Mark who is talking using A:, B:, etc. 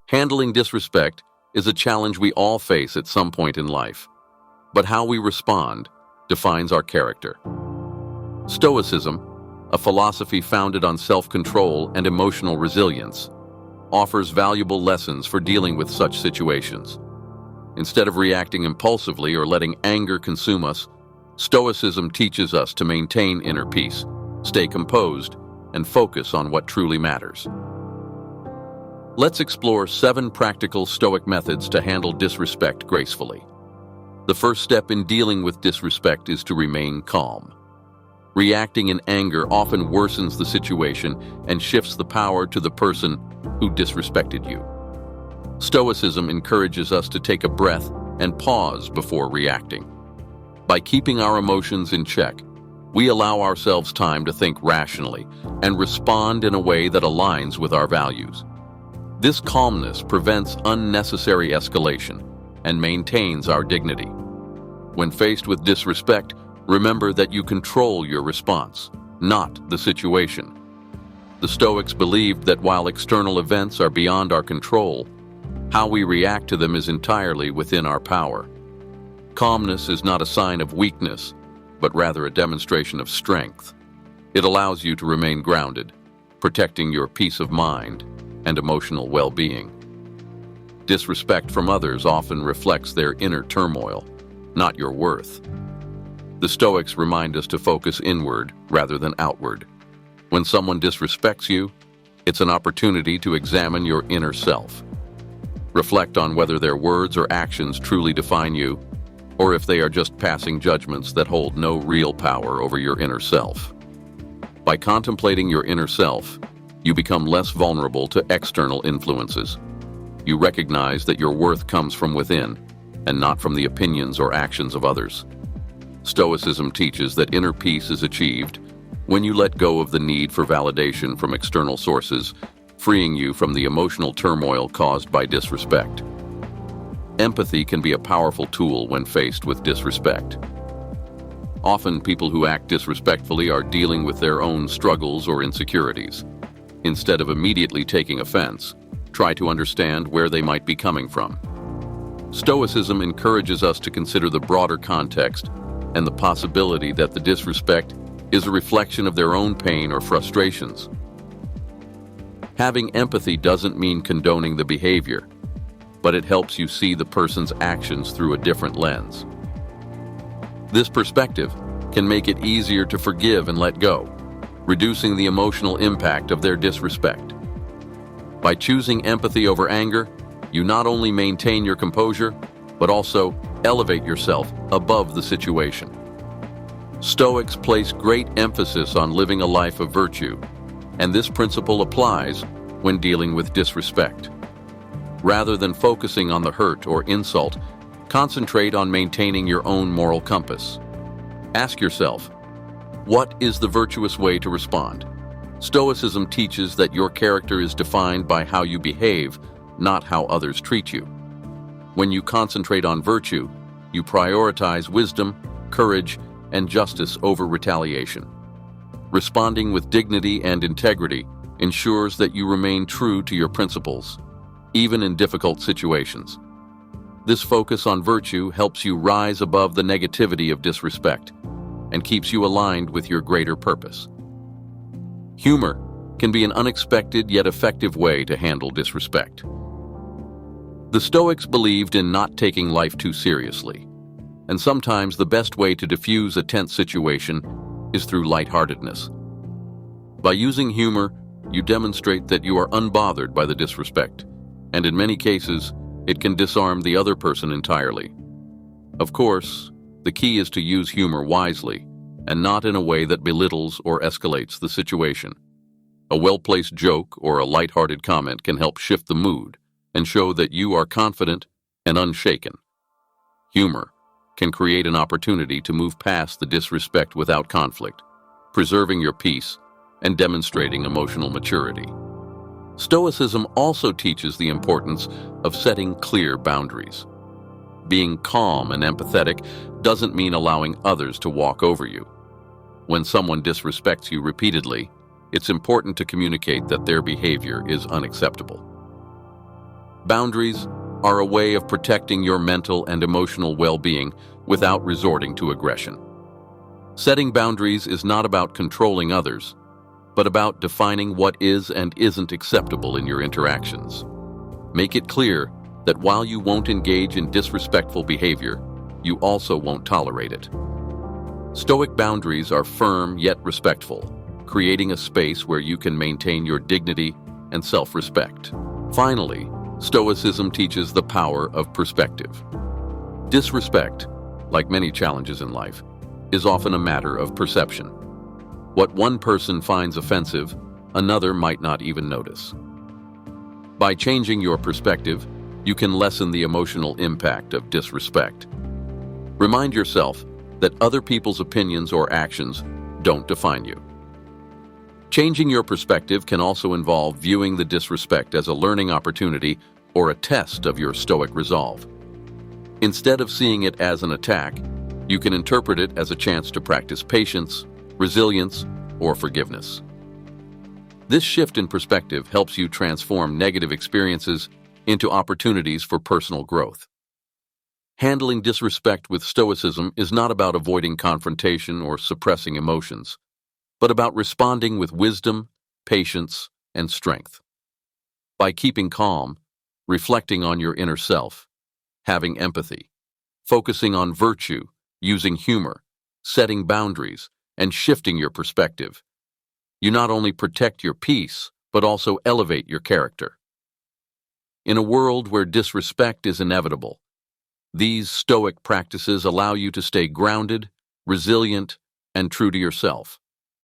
A: Handling disrespect is a challenge we all face at some point in life, but how we respond defines our character. Stoicism, a philosophy founded on self-control and emotional resilience, offers valuable lessons for dealing with such situations. Instead of reacting impulsively or letting anger consume us, Stoicism teaches us to maintain inner peace, stay composed, and focus on what truly matters. Let's explore 7 practical Stoic methods to handle disrespect gracefully. The first step in dealing with disrespect is to remain calm. Reacting in anger often worsens the situation and shifts the power to the person who disrespected you. Stoicism encourages us to take a breath and pause before reacting. By keeping our emotions in check, we allow ourselves time to think rationally and respond in a way that aligns with our values. This calmness prevents unnecessary escalation and maintains our dignity. When faced with disrespect, remember that you control your response, not the situation. The Stoics believed that while external events are beyond our control, how we react to them is entirely within our power. Calmness is not a sign of weakness, but rather a demonstration of strength. It allows you to remain grounded, protecting your peace of mind and emotional well-being. Disrespect from others often reflects their inner turmoil, not your worth. The Stoics remind us to focus inward rather than outward. When someone disrespects you, it's an opportunity to examine your inner self. Reflect on whether their words or actions truly define you, or if they are just passing judgments that hold no real power over your inner self. By contemplating your inner self, you become less vulnerable to external influences. You recognize that your worth comes from within, and not from the opinions or actions of others. Stoicism teaches that inner peace is achieved when you let go of the need for validation from external sources, freeing you from the emotional turmoil caused by disrespect. Empathy can be a powerful tool when faced with disrespect. Often, people who act disrespectfully are dealing with their own struggles or insecurities. Instead of immediately taking offense, try to understand where they might be coming from. Stoicism encourages us to consider the broader context and the possibility that the disrespect is a reflection of their own pain or frustrations. Having empathy doesn't mean condoning the behavior, but it helps you see the person's actions through a different lens. This perspective can make it easier to forgive and let go, reducing the emotional impact of their disrespect. By choosing empathy over anger, you not only maintain your composure, but also elevate yourself above the situation. Stoics place great emphasis on living a life of virtue, and this principle applies when dealing with disrespect. Rather than focusing on the hurt or insult, concentrate on maintaining your own moral compass. Ask yourself, what is the virtuous way to respond? Stoicism teaches that your character is defined by how you behave, not how others treat you. When you concentrate on virtue, you prioritize wisdom, courage, and justice over retaliation. Responding with dignity and integrity ensures that you remain true to your principles, even in difficult situations. This focus on virtue helps you rise above the negativity of disrespect and keeps you aligned with your greater purpose. Humor can be an unexpected yet effective way to handle disrespect. The Stoics believed in not taking life too seriously, and sometimes the best way to diffuse a tense situation is through lightheartedness. By using humor, you demonstrate that you are unbothered by the disrespect, and in many cases, it can disarm the other person entirely. Of course, the key is to use humor wisely, and not in a way that belittles or escalates the situation. A well-placed joke or a lighthearted comment can help shift the mood and show that you are confident and unshaken. Humor can create an opportunity to move past the disrespect without conflict, preserving your peace and demonstrating emotional maturity. Stoicism also teaches the importance of setting clear boundaries. Being calm and empathetic doesn't mean allowing others to walk over you. When someone disrespects you repeatedly, it's important to communicate that their behavior is unacceptable. Boundaries are a way of protecting your mental and emotional well-being without resorting to aggression. Setting boundaries is not about controlling others, but about defining what is and isn't acceptable in your interactions. Make it clear that while you won't engage in disrespectful behavior, you also won't tolerate it. Stoic boundaries are firm yet respectful, creating a space where you can maintain your dignity and self-respect. Finally, Stoicism teaches the power of perspective. Disrespect, like many challenges in life, is often a matter of perception. What one person finds offensive, another might not even notice. By changing your perspective, you can lessen the emotional impact of disrespect. Remind yourself that other people's opinions or actions don't define you. Changing your perspective can also involve viewing the disrespect as a learning opportunity or a test of your Stoic resolve. Instead of seeing it as an attack, you can interpret it as a chance to practice patience, resilience, or forgiveness. This shift in perspective helps you transform negative experiences into opportunities for personal growth. Handling disrespect with Stoicism is not about avoiding confrontation or suppressing emotions, but about responding with wisdom, patience, and strength. By keeping calm, reflecting on your inner self, having empathy, focusing on virtue, using humor, setting boundaries, and shifting your perspective, you not only protect your peace, but also elevate your character. In a world where disrespect is inevitable, these Stoic practices allow you to stay grounded, resilient, and true to yourself.